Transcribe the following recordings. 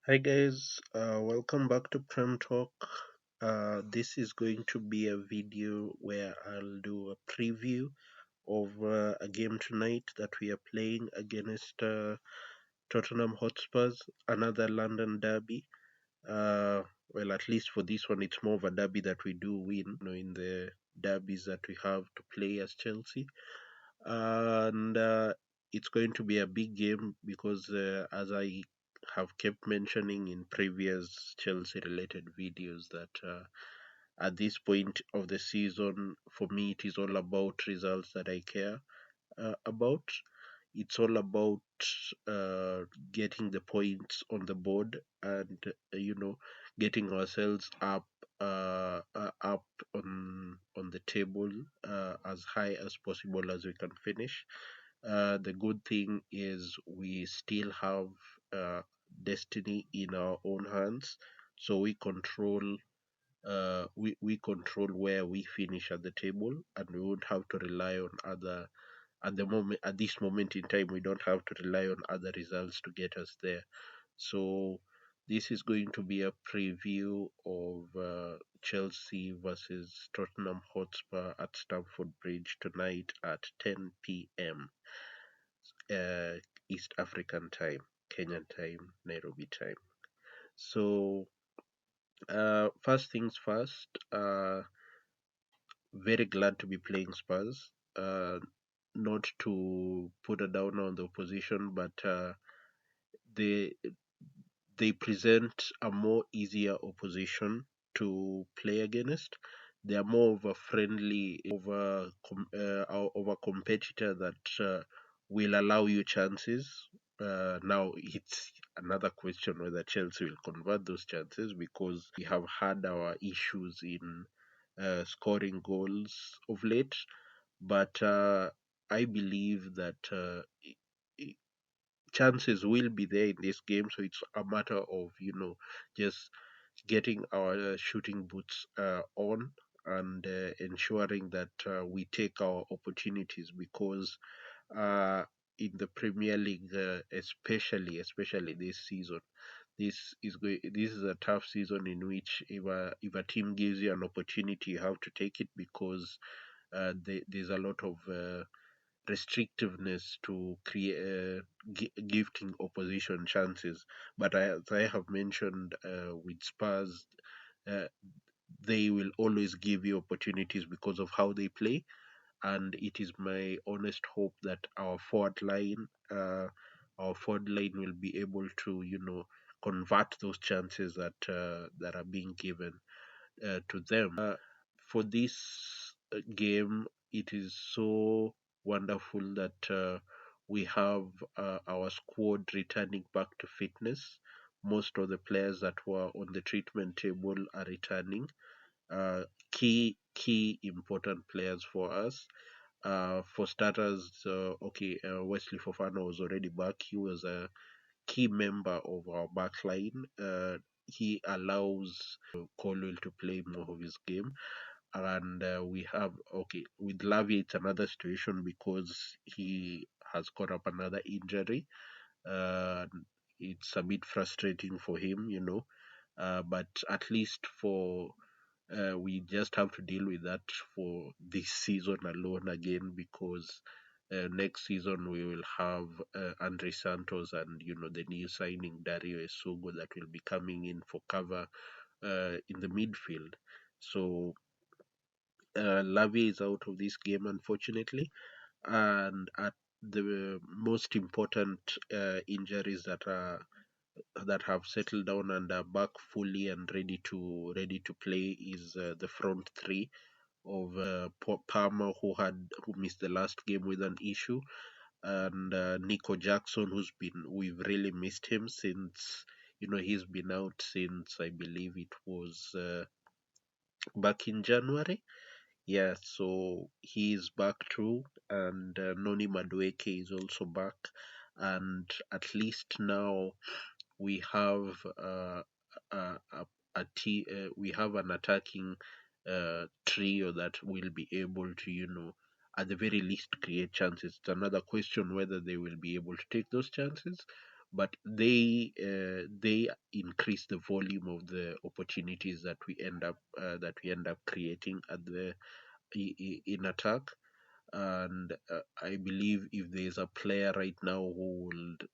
Hi guys, welcome back to Prem Talk. This is going to be a video where I'll do a preview of a game tonight that we are playing against Tottenham Hotspurs, another London derby. Uh, well, at least for this one, it's more of a derby that we do win, in the derbies that we have to play as Chelsea. And it's going to be a big game because, as I have kept mentioning in previous Chelsea related videos, that at this point of the season, for me, it is all about results that I care about. It's all about uh, getting the points on the board and getting ourselves up on the table as high as possible as we can finish. The good thing is we still have destiny in our own hands, so we control where we finish at the table, and we won't have to rely on other at this moment in time. We don't have to rely on other results to get us there. So this is going to be a preview of Chelsea versus Tottenham Hotspur at Stamford Bridge tonight at 10 p.m. uh, East African time, Kenyan time, Nairobi time. So first things first, very glad to be playing Spurs. Not to put a down on the opposition, but they they present a more easier opposition to play against. They are more of a friendly, of a competitor that will allow you chances. Now it's another question whether Chelsea will convert those chances, because we have had our issues in scoring goals of late. But I believe that chances will be there in this game, so it's a matter of just getting our shooting boots on, and ensuring that we take our opportunities, because uh, in the Premier League, especially this season, this is a tough season in which if a team gives you an opportunity, you have to take it, because there's a lot of restrictiveness to create gifting opposition chances. But as I have mentioned, with Spurs, uh, they will always give you opportunities because of how they play, and it is my honest hope that our forward line will be able to convert those chances that are being given to them. For this game, it is so wonderful that we have our squad returning back to fitness. Most of the players that were on the treatment table are returning. Uh, key important players for us. For starters, Wesley Fofana was already back. He was a key member of our back line. He allows Colwell to play more of his game. And we have, okay, with Lavia, it's another situation because he has caught up another injury. Uh, it's a bit frustrating for him. But at least for we just have to deal with that for this season alone again, because next season we will have Andre Santos and the new signing Dario Esugo that will be coming in for cover in the midfield. So Lavi is out of this game, unfortunately, and at the most important injuries that have settled down and are back fully and ready to play is the front three of Palmer, who missed the last game with an issue, and Nico Jackson, we've really missed him since he's been out since, I believe it was back in January. Yeah, so he is back too, and Noni Madueke is also back, and at least now we have we have an attacking trio that will be able to, at the very least, create chances. It's another question whether they will be able to take those chances, but they increase the volume of the opportunities that we end up creating at the in attack. And I believe if there's a player right now who would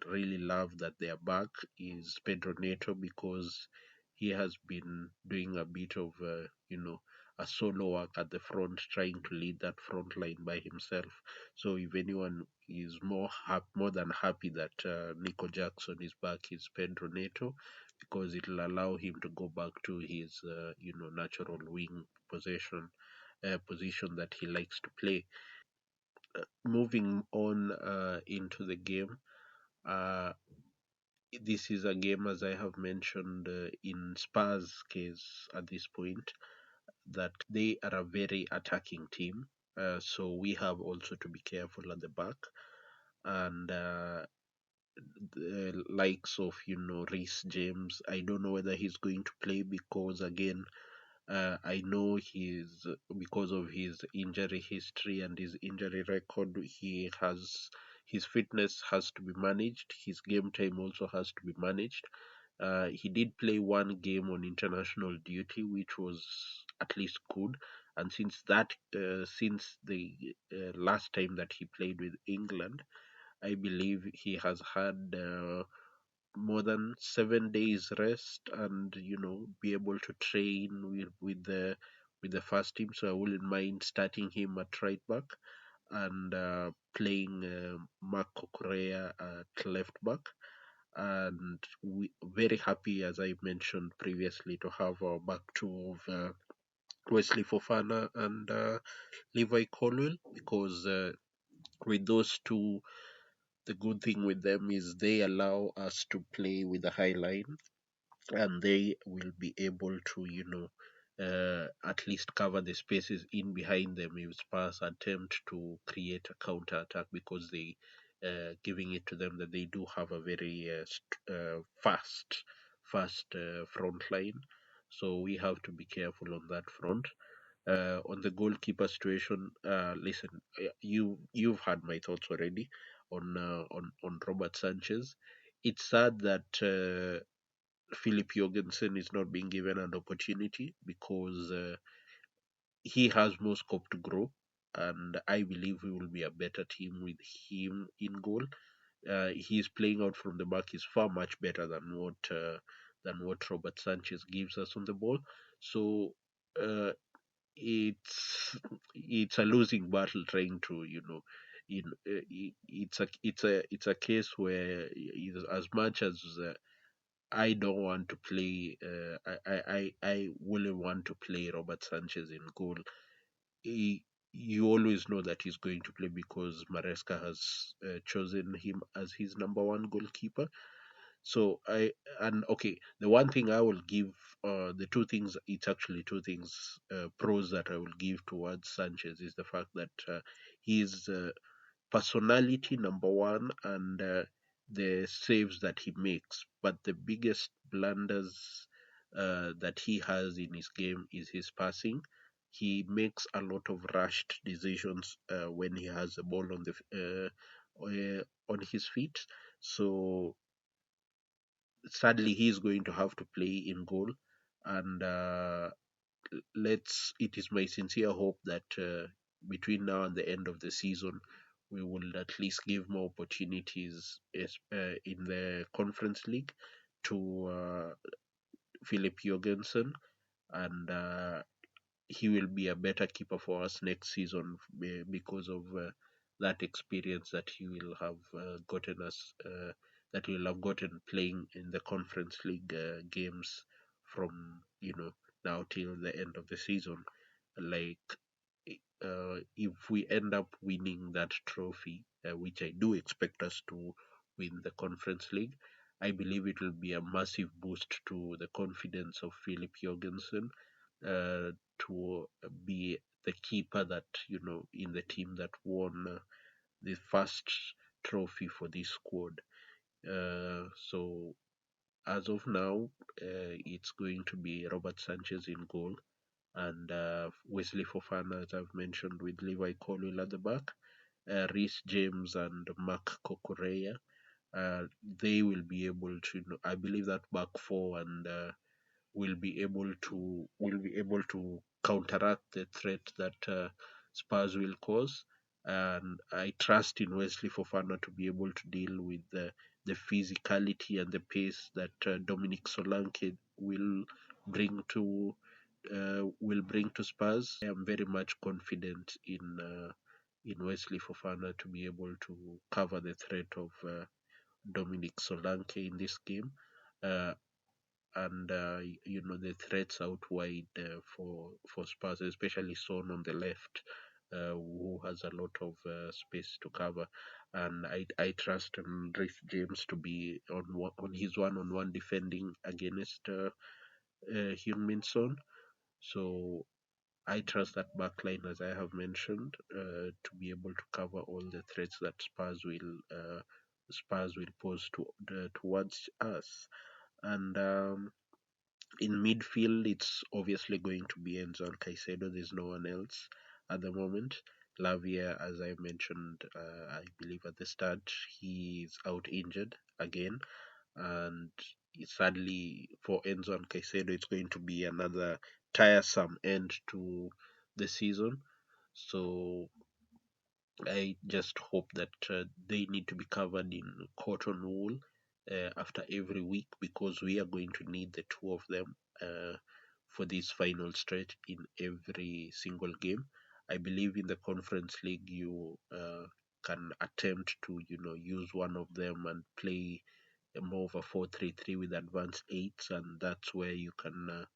really love that they are back is Pedro Neto, because he has been doing a bit of a solo work at the front, trying to lead that front line by himself. So if anyone is more than happy that Nico Jackson is back, is Pedro Neto, because it will allow him to go back to his natural wing possession position that he likes to play. Moving on into the game, uh, this is a game, as I have mentioned, in Spurs' case at this point, that they are a very attacking team. So we have also to be careful at the back. And the likes of, Reece James, I don't know whether he's going to play, because, again, I know because of his injury history and his injury record, his fitness has to be managed. His game time also has to be managed. He did play one game on international duty, which was at least good. And since the last time that he played with England, I believe he has had more than 7 days rest, and be able to train with the first team. So I wouldn't mind starting him at right back, and playing Marco Correa at left back. And we very happy, as I mentioned previously, to have our back two of Wesley Fofana and Levi Colwill, because with those two, the good thing with them is they allow us to play with a high line, and they will be able to, at least cover the spaces in behind them if Spurs attempt to create a counter attack, because they giving it to them that they do have a very fast front line. So we have to be careful on that front. On the goalkeeper situation, listen, you've had my thoughts already on Robert Sanchez. It's sad that Philip Jorgensen is not being given an opportunity, because he has more scope to grow, and I believe we will be a better team with him in goal. His playing out from the back is far much better than what Robert Sanchez gives us on the ball. So uh, it's a losing battle trying to it's a case where, as much as I don't want to play. I wouldn't want to play Robert Sanchez in goal. You always know that he's going to play, because Maresca has chosen him as his number one goalkeeper. So okay, the one thing I will give, the two things, it's actually two things, pros that I will give towards Sanchez, is the fact that he's personality number one, and the saves that he makes. But the biggest blunders that he has in his game is his passing. He makes a lot of rushed decisions when he has the ball on his feet. So sadly, he's going to have to play in goal, and it is my sincere hope that between now and the end of the season, we will at least give more opportunities in the Conference League to Philip Jorgensen, and he will be a better keeper for us next season, because of that experience that he will have gotten playing in the Conference League games from now till the end of the season. Like, if we end up winning that trophy, which I do expect us to win the Conference League, I believe it will be a massive boost to the confidence of Philip Jorgensen, to be the keeper that, in the team that won the first trophy for this squad. So as of now, it's going to be Robert Sanchez in goal, and Wesley Fofana, as I've mentioned, with Levi Colwill at the back, Reece James and Mark Kokorea, uh, they will be able to, I believe that back four and will be able to counteract the threat that Spurs will cause. And I trust in Wesley Fofana to be able to deal with the physicality and the pace that Dominic Solanke will bring to Spurs. I am very much confident in Wesley Fofana to be able to cover the threat of Dominic Solanke in this game. Uh, and the threats out wide for Spurs, especially Son on the left, who has a lot of space to cover. And I trust Reece James to be on his one-on-one defending against Heung-min Son. So I trust that backline, as I have mentioned, to be able to cover all the threats that Spurs will pose towards us. And in midfield, it's obviously going to be Enzo and Caicedo. There's no one else at the moment. Lavia, as I mentioned, I believe at the start, he's out injured again. And sadly for Enzo and Caicedo, it's going to be another tiresome end to the season. So I just hope that they need to be covered in cotton wool after every week, because we are going to need the two of them for this final stretch in every single game. I believe in the Conference League you can attempt to use one of them and play more of a 4-3-3 with advanced eights, and that's where you can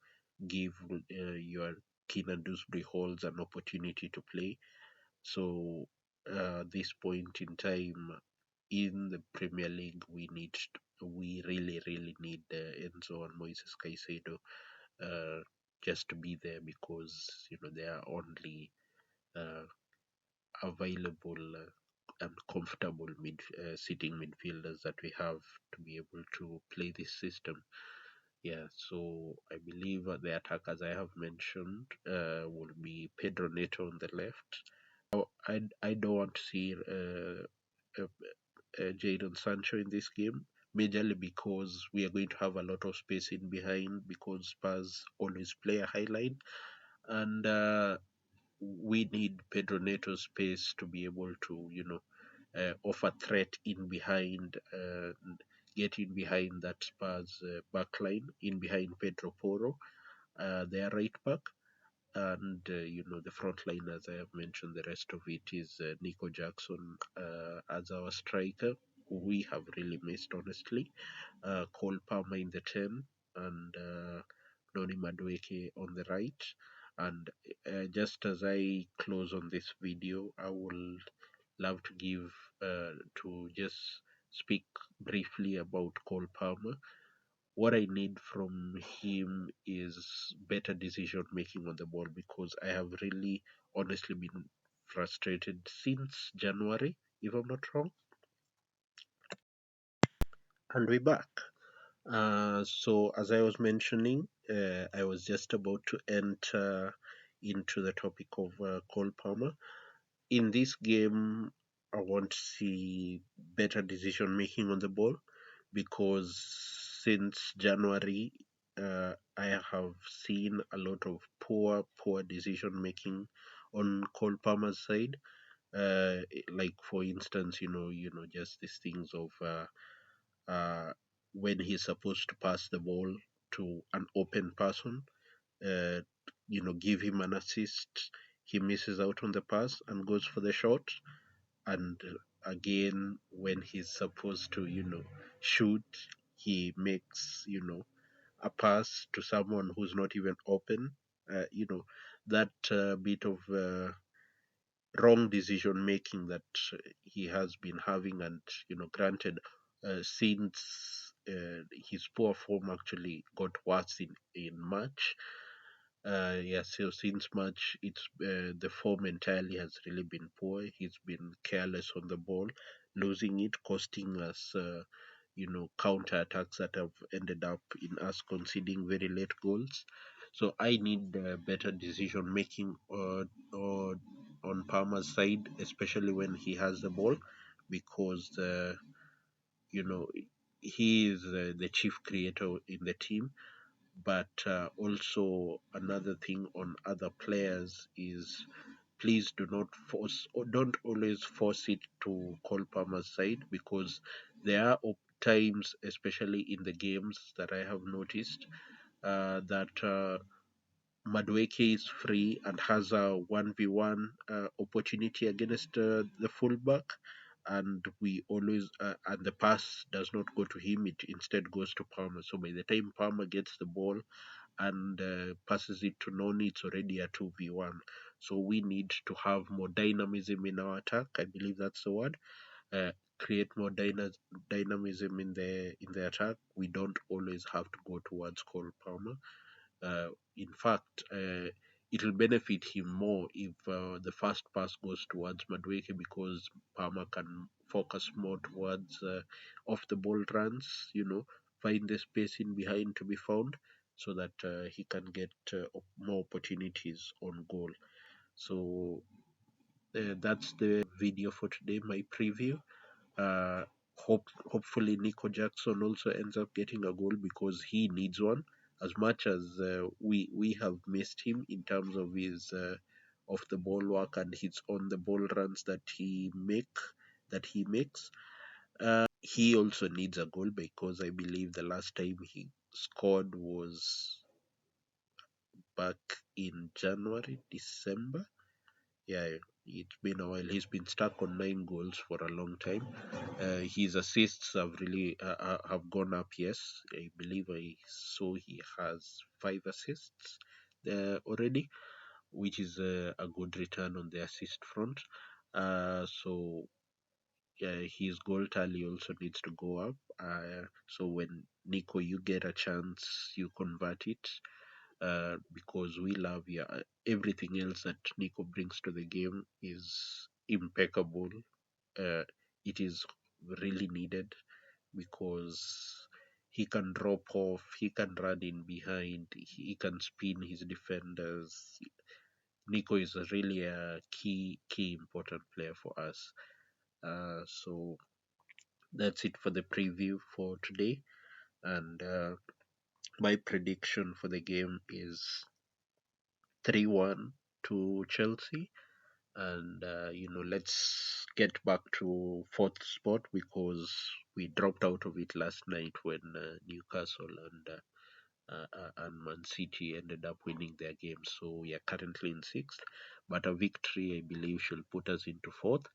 give your Keenan Dewsbury Halls an opportunity to play. So, this point in time in the Premier League, we really, really need Enzo and Moises Caicedo uh, just to be there, because they are only uh, available and comfortable sitting midfielders that we have to be able to play this system. Yeah, so I believe the attackers I have mentioned will be Pedro Neto on the left. I don't want to see Jadon Sancho in this game, majorly because we are going to have a lot of space in behind, because Spurs always play a high line, and we need Pedro Neto's space to be able to, offer threat in behind and get in behind that Spurs backline, in behind Pedro Porro, their right back. And the front line, as I have mentioned, the rest of it is Nico Jackson as our striker, who we have really missed, honestly. Cole Palmer in the 10, and Noni Madueke on the right. And just as I close on this video, I will love to to just speak briefly about Cole Palmer. What I need from him is better decision making on the ball, because I have really honestly been frustrated since January, if I'm not wrong. And we're back. So, as I was mentioning, I was just about to enter into the topic of Cole Palmer. In this game, I want to see better decision making on the ball, because since January, I have seen a lot of poor decision making on Cole Palmer's side. Like for instance, just these things of uh, when he's supposed to pass the ball to an open person, uh, give him an assist, he misses out on the pass and goes for the shot. And again, when he's supposed to, shoot, he makes, a pass to someone who's not even open. That bit of wrong decision making that he has been having, and granted, since his poor form actually got worse in March. Yeah, so since March, it's the form entirely has really been poor. He's been careless on the ball, losing it, costing us, counter attacks that have ended up in us conceding very late goals. So I need better decision making on Palmer's side, especially when he has the ball, because you know, he is the chief creator in the team. But also another thing on other players is, please do not force, or don't always force it to Cole Palmer's side, because there are times, especially in the games, that I have noticed that Madueke is free and has a 1v1 opportunity against the fullback, and we always and the pass does not go to him, it instead goes to Palmer. So by the time Palmer gets the ball and passes it to Noni, it's already a 2v1. So we need to have more dynamism in our attack. I believe that's the word. Uh, create more dynamism in the attack. We don't always have to go towards Cole Palmer. In fact, it'll benefit him more if the first pass goes towards Madueke, because Palmer can focus more towards off the ball runs, find the space in behind to be found, so that he can get more opportunities on goal. So that's the video for today, my preview. Uh, hopefully Nico Jackson also ends up getting a goal, because he needs one. As much as we have missed him in terms of his off the ball work and his on the ball runs that he makes, he also needs a goal, because I believe the last time he scored was back in January, December. Yeah, it's been a while. He's been stuck on 9 goals for a long time. His assists have really have gone up. Yes, I believe I saw he has 5 assists already, which is a good return on the assist front. So yeah, his goal tally also needs to go up. So when Nico, you get a chance, you convert it, because we love, yeah, everything else that Nico brings to the game is impeccable. It is really needed, because he can drop off, he can run in behind, he can spin his defenders. Nico is really a key important player for us. So that's it for the preview for today, and my prediction for the game is 3-1 to Chelsea. And let's get back to fourth spot, because we dropped out of it last night when Newcastle and Man City ended up winning their games. So we are currently in sixth, but a victory, I believe, should put us into fourth.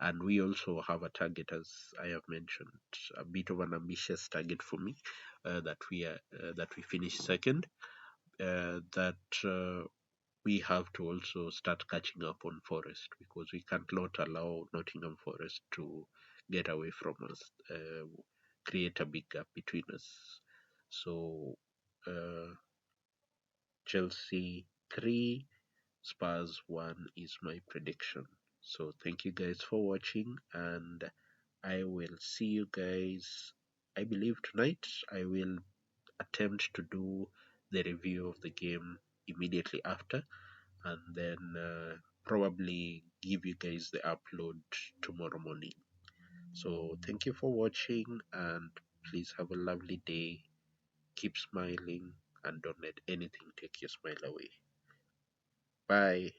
And we also have a target, as I have mentioned, a bit of an ambitious target for me, that we finish second. That we have to also start catching up on Forest, because we can't not allow Nottingham Forest to get away from us, create a big gap between us. So uh, Chelsea 3, Spurs 1 is my prediction. So thank you guys for watching, and I will see you guys. I believe tonight I will attempt to do the review of the game immediately after, and then probably give you guys the upload tomorrow morning. So thank you for watching, and please have a lovely day. Keep smiling, and don't let anything take your smile away. Bye.